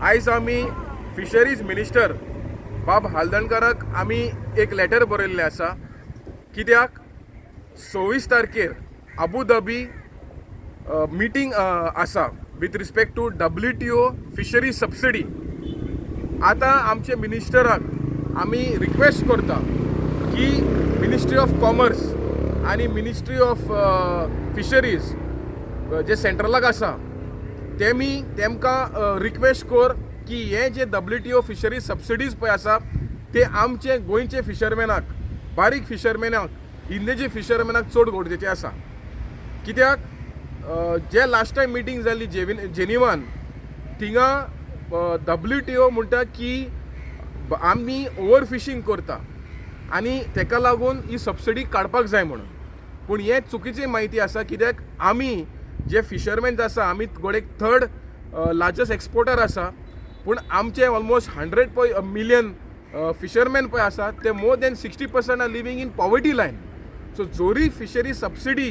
आयज आमी fisheries minister बाब हालदणकाराक आमी एक लेटर बरयल्लें आसा। कित्याक 26 तारखेर अबू धाबी मिटींग आसा with respect to WTO fishery subsidy. आता आमचे मिनिस्टराक आमी रिक्वेस्ट करता की मिनिस्ट्री ऑफ कॉमर्स आणि मिनिस्ट्री ऑफ फिशरीज जे सेंट्रलाक आसा तेमकां रिक्वेस्ट कर की हे जे WTO फिशरी सबसिडीज पळय आसा ते आमचे गोंयचे फिशरमॅनाक, बारीक फिशरमॅनाक, इंडियेचे फिशरमॅनाक चड गरजेचे आसा। कित्याक जे लास्ट टायम मिटींग जाल्ली जेनिवान थिंगा WTO म्हणटा की आमी ओवर फिशींग करता आनी तेका लागून ही सबसिडी काडपाक जाय म्हणून। पूण हे चुकीची म्हायती आसा। कित्याक आमी जे फिशरमॅन आसा आमी गोडेक थर्ड लार्जस्ट एक्सपोर्टर आसा, पूण आमचे ऑलमोस्ट 100 मिलियन फिशरमॅन पळय आसा ते more than 60% are living in poverty line. So जोरी फिशरी सबसिडी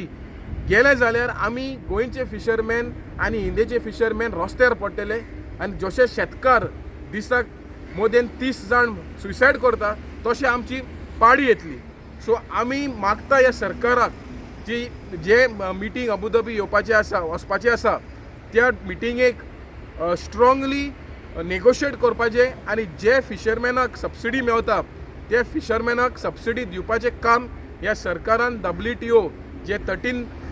गेले जाल्यार आमी गोंयचे फिशरमॅन आनी इंडियेचे फिशरमॅन रस्त्यार पडटले आनी जशे शेतकार दिसाक मोर दॅन 30 जाण सुसायड करता तशें आमची पाडी येतली। सो आमी मागता ह्या सरकाराक जी जे मिटींग अबू धाबी येवपाचें आसा, वचपाचें आसा, त्या मिटिंगेक स्ट्रॉंगली नेगोशिएट करपाचें आनी जे फिशरमॅनाक सबसिडी मेवता त्या फिशरमॅनाक सबसिडी दिवपाचें काम ह्या सरकारान WTO जे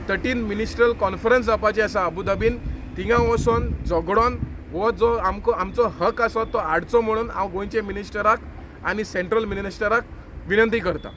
13 मिनिस्ट्रल कॉन्फरन्स जावपाचें आसा अबू धाबीन थिंगा वचोन झगडोन हो जो आमचो हक आसा तो हाडचो म्हणून हांव गोंयचे मिनिस्टराक आनी सेंट्रल मिनिस्टराक विनंती करता।